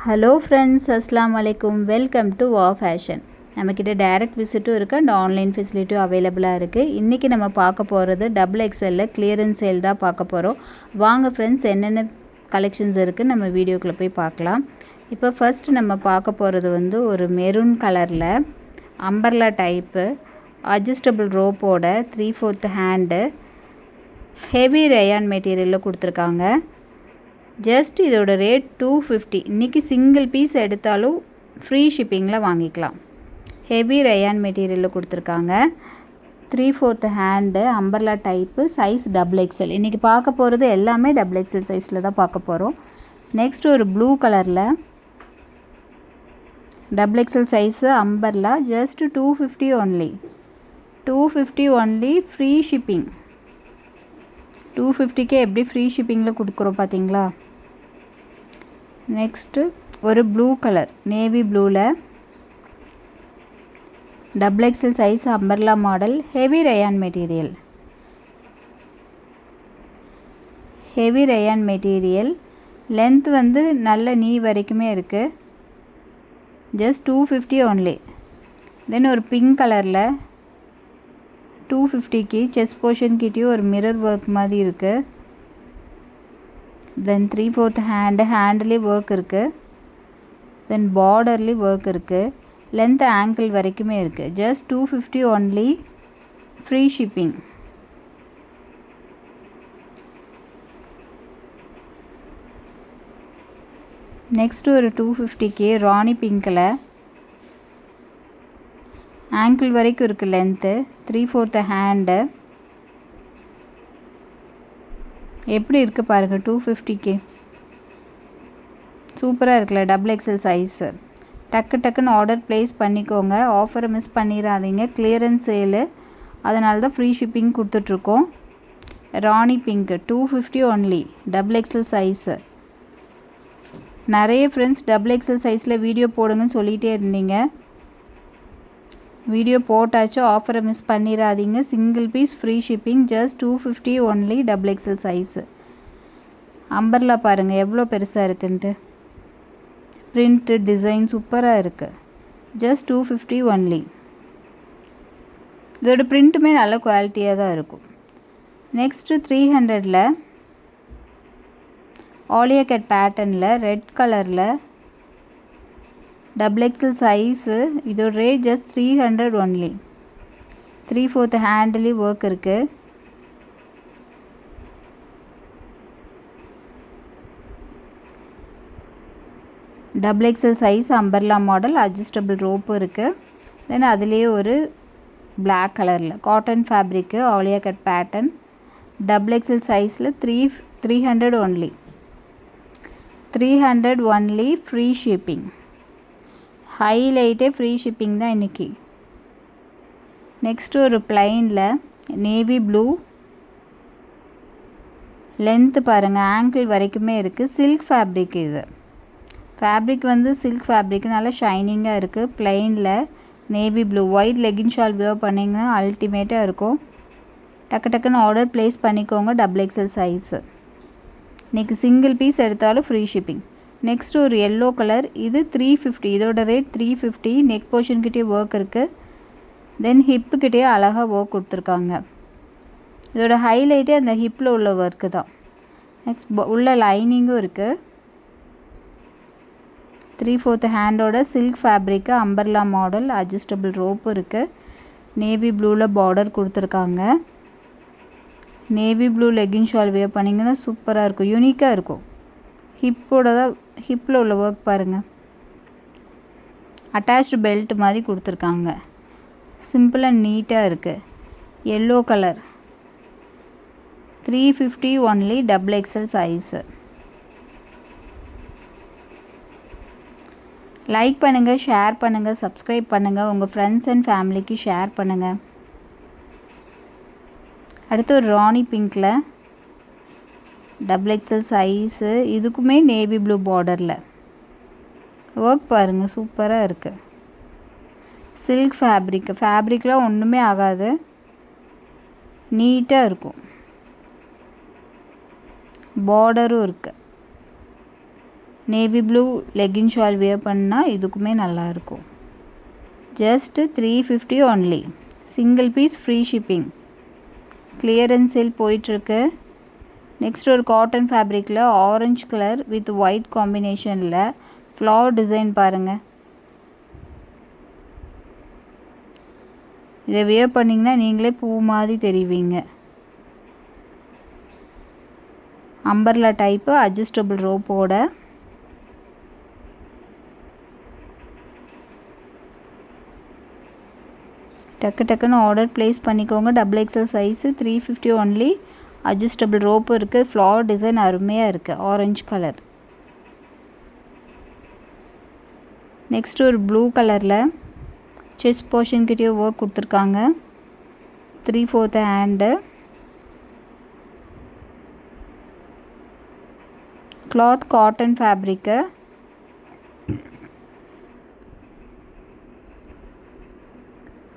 Hello friends, அஸ்ஸலாமு அலைக்கும். Welcome to வா ஃபேஷன். நம்மக்கிட்ட டைரக்ட் விசிட்டும் இருக்குது அண்ட் ஆன்லைன் ஃபெசிலிட்டியும் அவைலபிளாக இருக்குது. இன்றைக்கி நம்ம பார்க்க போகிறது XXL கிளியரன்ஸ் சேல் தான் பார்க்க போகிறோம். வாங்க ஃப்ரெண்ட்ஸ், என்னென்ன கலெக்ஷன்ஸ் இருக்குதுன்னு நம்ம வீடியோக்குள்ளே போய் பார்க்கலாம். இப்போ ஃபஸ்ட்டு நம்ம பார்க்க போகிறது ஒரு மெரூன் கலரில் அம்பர்லா டைப்பு அட்ஜஸ்டபிள் ரோப்போட 3/4 ஹேண்டு ஹெவி ரயான் மெட்டீரியலில் கொடுத்துருக்காங்க. ஜஸ்ட் இதோட ரேட் 250. இன்றைக்கி சிங்கிள் பீஸ் எடுத்தாலும் ஃப்ரீ ஷிப்பிங்கில் வாங்கிக்கலாம். ஹெவி ரயான் மெட்டீரியலில் கொடுத்துருக்காங்க. 3/4 hand umbrella type size XXL. இன்றைக்கி பார்க்க போகிறது எல்லாமே XXL சைஸில் தான் பார்க்க போகிறோம். நெக்ஸ்ட் ஒரு ப்ளூ கலரில் XXL size umbrella just 250 only. 250 only, free shipping. 250க்கே எப்படி ஃப்ரீ ஷிப்பிங்கில் கொடுக்குறோம் பார்த்தீங்களா. நெக்ஸ்ட்டு ஒரு ப்ளூ கலர் நேவி ப்ளூவில் XXL size umbrella model heavy rayon material. Heavy rayon material length நல்ல நீ வரைக்குமே இருக்குது. Just 250 only. தென் ஒரு பிங்க் கலரில் 250க்கு செஸ்ட் போர்ஷன் கிட்டேயும் ஒரு மிரர் ஒர்க் மாதிரி இருக்குது. தென் 3/4 ஹேண்ட்லேயும் ஒர்க் இருக்குது. தென் பார்டர்லேயும் ஒர்க் இருக்குது. லென்த் ஆங்கிள் வரைக்குமே இருக்குது. Just 250 only, free shipping. Next ஒரு 250க்கு ராணி பிங்க்கில் ஆங்கிள் வரைக்கும் இருக்குது லென்த்து. 3/4 ஹேண்டு எப்படி இருக்குது பாருங்கள். 250க்கு சூப்பராக இருக்குல்ல. XXL size. டக்குன்னு ஆர்டர் ப்ளேஸ் பண்ணிக்கோங்க. ஆஃபரை மிஸ் பண்ணிடாதீங்க. கிளியரன்ஸ் சேலு, அதனால தான் ஃப்ரீ ஷிப்பிங் கொடுத்துட்ருக்கோம். Rani pink 250 only, XXL size. நிறைய ஃப்ரெண்ட்ஸ் XXL சைஸில் வீடியோ போடுங்கன்னு சொல்லிகிட்டே இருந்தீங்க. வீடியோ போட்டாச்சு. ஆஃபரை மிஸ் பண்ணிடாதீங்க. Single piece free shipping. Just 250 only, XXL size. Umbrella பாருங்கள் எவ்வளோ பெருசாக இருக்குன்ட்டு. பிரிண்ட்டு டிசைன் சூப்பராக இருக்குது. Just 250 only. இதோட பிரிண்ட்டுமே நல்ல குவாலிட்டியாக தான் இருக்கும். நெக்ஸ்ட்டு 300ல் ஆலியா கட் பேட்டர்னில் ரெட் கலரில் XXL சைஸு. இதோட ரேட் ஜஸ்ட் 300 ஒன்லி. 3/4 ஹேண்ட்லேயும் ஒர்க் இருக்குது. XXL size umbrella model adjustable ரோப்பும் இருக்குது. தென் அதுலேயே ஒரு பிளாக் கலரில் cotton fabric Alia cut pattern XXL சைஸில் 300 ஒன்லி. 300 only, free shipping. ஹைலைட்டே ஃப்ரீ ஷிப்பிங் தான் இன்றைக்கி. நெக்ஸ்ட்டு ஒரு ப்ளைனில் நேவி ப்ளூ. லென்த்து பாருங்கள் ஆங்கிள் வரைக்குமே இருக்குது. Silk fabric. இது ஃபேப்ரிக் சில்க் ஃபேப்ரிக் நல்லா ஷைனிங்காக இருக்குது. ப்ளைனில் navy blue white legging shawl wear பண்ணிங்கன்னா அல்டிமேட்டாக இருக்கும். டக்குன்னு ஆர்டர் ப்ளேஸ் பண்ணிக்கோங்க. XXL size. இன்றைக்கி சிங்கிள் பீஸ் எடுத்தாலும் ஃப்ரீ ஷிப்பிங். நெக்ஸ்ட்டு ஒரு எல்லோ கலர். இது 350. இதோட ரேட் 350. நெக் போர்ஷன்கிட்டே ஒர்க் இருக்குது. தென் ஹிப்புக்கிட்டே அழகாக ஒர்க் கொடுத்துருக்காங்க. இதோட ஹைலைட்டே அந்த ஹிப்பில் உள்ள ஒர்க்கு தான். நெக்ஸ்ட் உள்ள லைனிங்கும் இருக்குது. 3/4 ஹேண்டோட silk fabric umbrella model adjustable rope இருக்குது. நேவி ப்ளூவில் பார்டர் கொடுத்துருக்காங்க. Navy blue legging shawl wear பண்ணிங்கன்னா சூப்பராக இருக்கும். யூனிக்காக இருக்கும். ஹிப்பில் உள்ள ஒர்க் பாருங்கள். அட்டாச்டு பெல்ட் மாதிரி கொடுத்துருக்காங்க. சிம்பிள் அண்ட் நீட்டாக இருக்குது. Yellow colour 350 only, XXL size. Like பண்ணுங்கள், ஷேர் பண்ணுங்கள், சப்ஸ்கிரைப் பண்ணுங்கள். உங்கள் ஃப்ரெண்ட்ஸ் அண்ட் ஃபேமிலிக்கு ஷேர் பண்ணுங்கள். அடுத்து ஒரு ராணி பிங்க்கில் XXL சைஸு. இதுக்குமே நேவி ப்ளூ பார்டரில் ஒர்க் பாருங்கள் சூப்பராக இருக்குது. சில்க் ஃபேப்ரிக்லாம் ஒன்றுமே ஆகாது. நீட்டாக இருக்கும். பார்டரும் இருக்குது. Navy blue legging shawl wear பண்ணால் இதுக்குமே நல்லாயிருக்கும். Just 350 only. Single piece free shipping. Clearance sale போயிட்டுருக்கு. நெக்ஸ்ட் ஒரு காட்டன் ஃபேப்ரிக்கில் ஆரஞ்சு கலர் வித் ஒயிட் காம்பினேஷனில் ஃப்ளவர் டிசைன் பாருங்கள். இதை வியர் பண்ணிங்கன்னா நீங்களே பூ மாதிரி தெரிவிங்க. அம்பர்லா டைப்பு அட்ஜஸ்டபிள் ரோப்போட. டக்குன்னு ஆர்டர் ப்ளேஸ் பண்ணிக்கோங்க. XXL size 350 only. Adjustable rope இருக்குது. ஃப்ளவர் டிசைன் அருமையாக இருக்குது. Orange colour. நெக்ஸ்ட் ஒரு ப்ளூ கலரில் செஸ்ட் போர்ஷன் கிட்டே ஒர்க் கொடுத்துருக்காங்க. 3/4 hand. Cloth cotton fabric.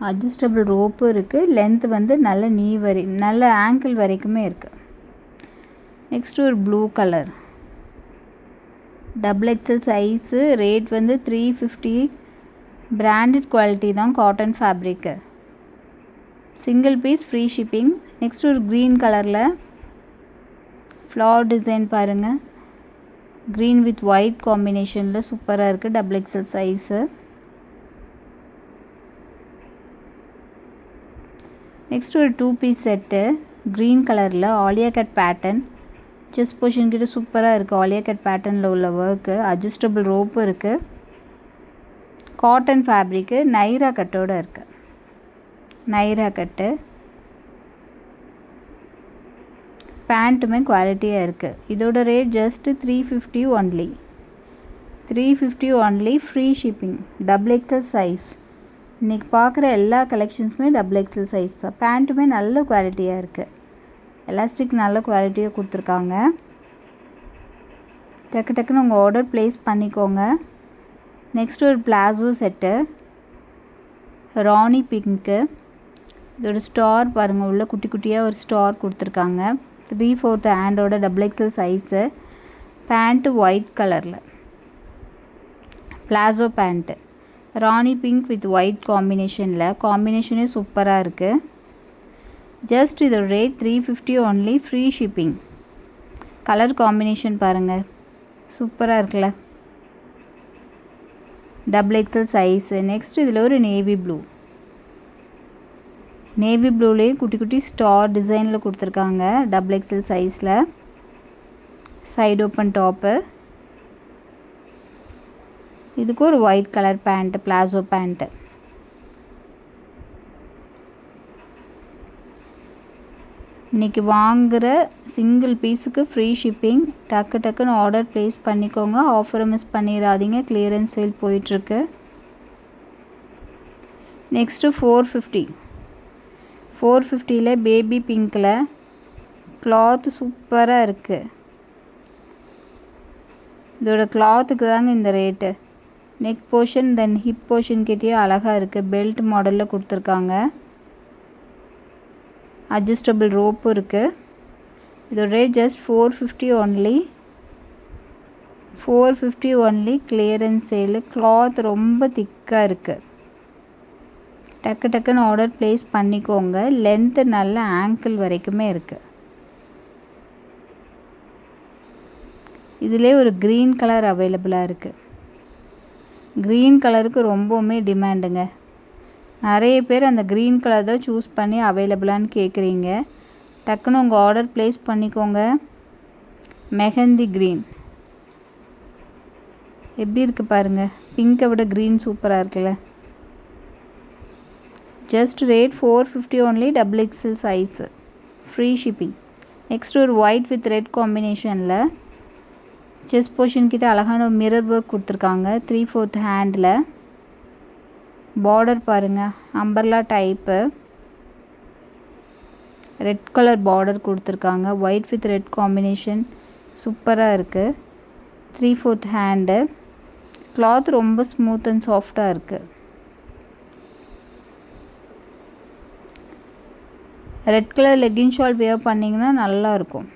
Adjustable rope இருக்குது. லென்த் வந்து நல்ல ஆங்கிள் வரைக்குமே இருக்குது. நெக்ஸ்ட் ஒரு blue colour XXL size. Rate வந்து 350. பிராண்டட் குவாலிட்டி தான் cotton fabric. Single piece free shipping. Next ஒரு க்ரீன் கலரில் ஃப்ளவர் டிசைன் பாருங்கள். க்ரீன் வித் ஒயிட் காம்பினேஷனில் சூப்பராக இருக்குது. XXL size. நெக்ஸ்ட் ஒரு 2 பீஸ் செட்டு. க்ரீன் கலரில் Alia cut pattern. Chest portion கிட்ட சூப்பராக இருக்குது. ஆலியா கட் பேட்டர்னில் உள்ள ஒர்க்கு. அட்ஜஸ்டபிள் ரோப்பு இருக்குது. Cotton fabric. நைரா கட்டோடு இருக்குது. நைரா கட்டு. பேண்ட்டுமே குவாலிட்டியாக இருக்குது. இதோட rate just 350 only. 350 only. Free shipping. XXL size. இன்றைக்கி பார்க்குற எல்லா கலெக்ஷன்ஸுமே XXL சைஸ் தான். பேண்ட்டுமே நல்ல குவாலிட்டியாக இருக்குது. எலாஸ்டிக் நல்ல குவாலிட்டியாக கொடுத்துருக்காங்க. டக்குன்னு உங்கள் ஆர்டர் ப்ளேஸ் பண்ணிக்கோங்க. நெக்ஸ்ட் ஒரு பிளாசோ செட்டு. ராணி பிங்க்கு. இதோட ஸ்டார் பாருங்கள். உள்ள குட்டி குட்டியாக ஒரு ஸ்டார் கொடுத்துருக்காங்க. 3/4 ஹேண்டோட XXL சைஸு. பேண்ட்டு ஒயிட் கலரில். Palazzo pant. Rani pink with white காம்பினேஷனில். காம்பினேஷனே சூப்பராக இருக்குது. ஜஸ்ட் இதோட rate 350 only. Free shipping. Colour combination பாருங்கள். சூப்பராக இருக்குல்ல. XXL size. நெக்ஸ்ட் இதில் ஒரு நேவி ப்ளூ. நேவி ப்ளூலேயே குட்டி குட்டி ஸ்டார் டிசைனில் கொடுத்துருக்காங்க. XXL சைஸில். Side open top. இதுக்கு ஒரு white colour pant. Palazzo pant. இன்றைக்கி வாங்குகிற சிங்கிள் பீஸுக்கு ஃப்ரீ ஷிப்பிங். டக்குன்னு ஆர்டர் ப்ளேஸ் பண்ணிக்கோங்க. ஆஃபரை மிஸ் பண்ணிடாதீங்க. கிளியரன்ஸ் சேல் போயிட்டுருக்கு. நெக்ஸ்ட்டு 450. 450ல் பேபி பிங்க்கில். கிளாத்து சூப்பராக இருக்குது. இதோட கிளாத்துக்கு தாங்க இந்த ரேட்டு. நெக் போர்ஷன் தென் ஹிப் போர்ஷன் கிட்டேயும் அழகாக இருக்குது. பெல்ட் மாடலில் கொடுத்துருக்காங்க. அட்ஜஸ்டபிள் ரோப்பு இருக்குது. இதோட rate just 450 only. 450 only. Clearance sale. Cloth ரொம்ப திக்காக இருக்குது. டக்குன்னு ஆர்டர் ப்ளேஸ் பண்ணிக்கோங்க. லென்த்து நல்ல ஆங்கிள் வரைக்குமே இருக்குது. இதிலே ஒரு க்ரீன் கலர் அவைலபிளாக இருக்குது. க்ரீன் கலருக்கு ரொம்பவுமே டிமாண்டுங்க. நிறைய பேர் அந்த க்ரீன் கலர் தான் சூஸ் பண்ணி அவைலபிளான்னு கேட்குறீங்க. டக்குன்னு உங்கள் ஆர்டர் ப்ளேஸ் பண்ணிக்கோங்க. மெஹந்தி க்ரீன் எப்படி இருக்குது பாருங்கள். பிங்கை விட க்ரீன் சூப்பராக இருக்குல்ல. Just rate 450 only. XXL size. Free shipping. Next ஒரு ஒயிட் வித் ரெட் காம்பினேஷனில். செஸ்ட் போர்ஷன் கிட்ட அழகான ஒரு மிரர் ஒர்க் கொடுத்துருக்காங்க. 3/4 ஹேண்டில். பார்டர் பாருங்கள். Umbrella type. Red colour border கொடுத்துருக்காங்க. ஒயிட் வித் ரெட் காம்பினேஷன் சூப்பராக இருக்குது. 3/4 ஹேண்டு. கிளாத் ரொம்ப ஸ்மூத் அண்ட் சாஃப்டாக இருக்குது. Red colour legging shawl wear பண்ணிங்கன்னா நல்லாயிருக்கும்.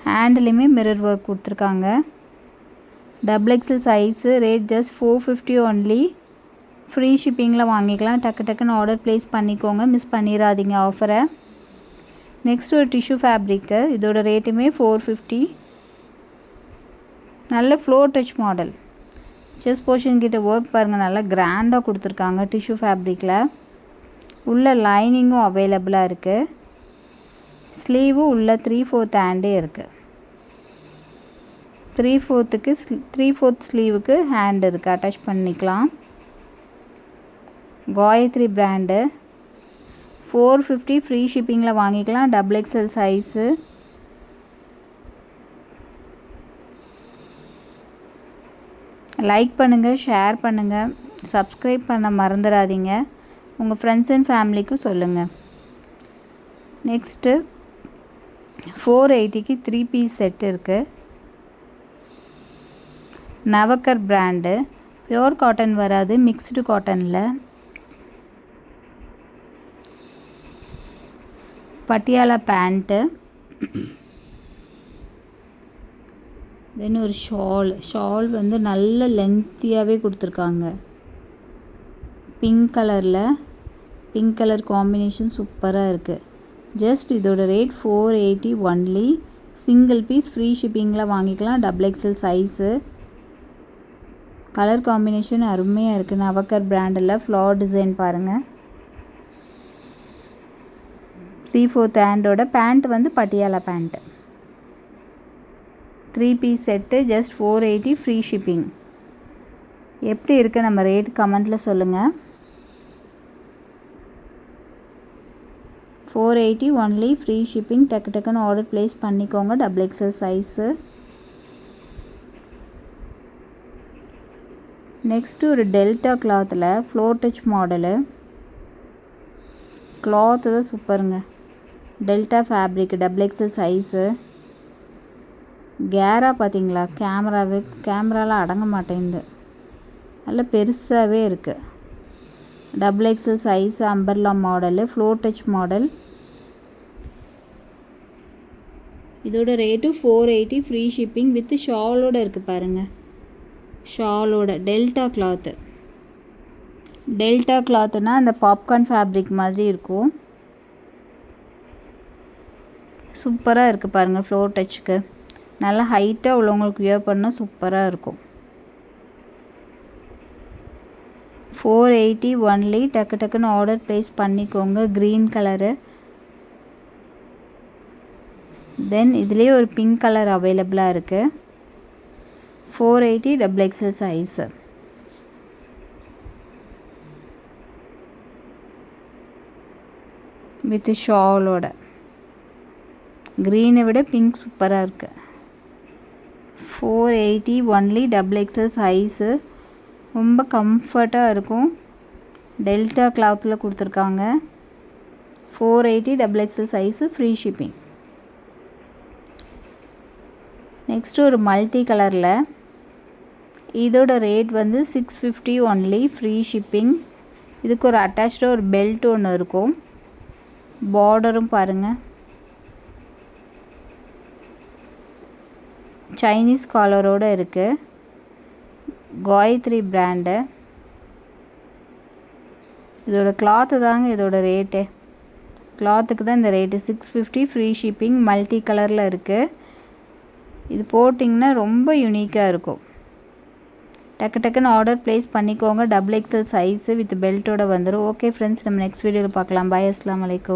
ஹேண்ட்லேயுமே மிரர் ஒர்க் கொடுத்துருக்காங்க. Double XL size, rate just 450 only. Free ஷிப்பிங்கில் வாங்கிக்கலாம். டக்குன்னு ஆர்டர் ப்ளேஸ் பண்ணிக்கோங்க, மிஸ் பண்ணிடாதீங்க ஆஃபரை. நெக்ஸ்ட் ஒரு டிஷ்யூ ஃபேப்ரிக்கு, இதோட ரேட்டுமே 450. நல்ல floor touch model. Chest portion கிட்ட ஒர்க் பாருங்கள், நல்லா கிராண்டாக கொடுத்துருக்காங்க டிஷ்யூ ஃபேப்ரிக்கில். உள்ள லைனிங்கும் அவைலபிளாக இருக்குது. ஸ்லீவும் உள்ள 3/4 ஹேண்டே இருக்குது. 3/4 ஸ்லீவுக்கு ஹேண்ட் இருக்குது, அட்டாச் பண்ணிக்கலாம். காயத்ரி பிராண்டு, 450 ஃப்ரீ ஷிப்பிங்கில் வாங்கிக்கலாம். Double XL size. லைக் பண்ணுங்கள், ஷேர் பண்ணுங்கள், சப்ஸ்கிரைப் பண்ண மறந்துடாதீங்க. உங்கள் ஃப்ரெண்ட்ஸ் அண்ட் ஃபேமிலிக்கும் சொல்லுங்கள். நெக்ஸ்ட்டு 480க்கு 3 பீஸ் செட் இருக்குது. நவக்கர் பிராண்டு, பியோர் காட்டன் வராது, மிக்ஸ்டு காட்டனில். பட்டியாலா பேண்ட்டு, தென் ஒரு ஷால் வந்து நல்ல லென்த்தியாகவே கொடுத்துருக்காங்க. பிங்க் கலர் காம்பினேஷன் சூப்பராக இருக்குது. ஜஸ்ட் இதோட rate 480 only. Single piece free ஷிப்பிங்கில் வாங்கிக்கலாம். Double XL size. Colour combination அருமையாக இருக்குது. நவக்கர் பிராண்டில் ஃப்ளவர் டிசைன் பாருங்கள். 3/4 ஹேண்டோட பேண்ட் வந்து Patiala pant. 3 piece set, just 480 free shipping. எப்படி இருக்குது நம்ம ரேட் கமெண்ட்டில் சொல்லுங்கள். 480 ஒன்லி, ஃப்ரீ ஷிப்பிங். டக்குன்னு ஆர்டர் ப்ளேஸ் பண்ணிக்கோங்க. Double XL size. நெக்ஸ்ட்டு ஒரு டெல்டா கிளாத்தில் ஃப்ளோர் டச் மாடலு. கிளாத்து தான் சூப்பருங்க. Delta fabric, double XL size. கேரா பார்த்தீங்களா, கேமராவில் அடங்க மாட்டேங்குது, நல்லா பெருசாகவே இருக்குது. Double XL size, umbrella model, floor touch model. இதோட ரேட்டு 480 ஃப்ரீ ஷிப்பிங் வித் ஷாலோடு இருக்குது பாருங்கள். ஷாலோட டெல்டா கிளாத்துனா அந்த பாப்கார்ன் ஃபேப்ரிக் மாதிரி இருக்கும். சூப்பராக இருக்குது பாருங்கள். ஃப்ளோர் டச்சுக்கு நல்லா ஹைட்டாக உள்ளவங்களுக்கு வியர் பண்ணால் சூப்பராக இருக்கும். 480 ஒன்லி. டக்குன்னு ஆர்டர் ப்ளேஸ் பண்ணிக்கோங்க. Green colour. தென் இதுலேயே ஒரு பிங்க் கலர் அவைலபிளாக இருக்குது. 480 டபுள் எக்ஸல் சைஸு. வித் ஷாலோட. க்ரீனை விட பிங்க் சூப்பராக இருக்குது. 480 ஒன்லி, டபுள் எக்ஸல் சைஸு. ரொம்ப கம்ஃபர்ட்டாக இருக்கும். டெல்டா கிளாத்தில் கொடுத்துருக்காங்க. 480 double XL size, free shipping. Next ஒரு மல்டி கலரில், இதோட ரேட் வந்து 650 ஒன்லி, ஃப்ரீ ஷிப்பிங். இதுக்கு ஒரு அட்டாச்சாக ஒரு பெல்ட் ஒன்று இருக்கும். பார்டரும் பாருங்கள், சைனீஸ் காலரோடு இருக்குது. காயத்ரி பிராண்டு. இதோட கிளாத்து தாங்க இதோட ரேட்டு. கிளாத்துக்கு தான் இந்த ரேட்டு. 650 free shipping. மல்டி கலரில் இருக்குது. இது போட்டிங்கன்னா ரொம்ப யூனிக்காக இருக்கும். டக்குன்னு ஆர்டர் ப்ளேஸ் பண்ணிக்கோங்க. டபுள் எக்ஸல் சைஸு வித் பெல்ட்டோட வந்துடும். ஓகே ஃப்ரெண்ட்ஸ், நம்ம நெக்ஸ்ட் வீடியோவில் பார்க்கலாம். பாய், அஸ்ஸலாமு அலைக்கும்.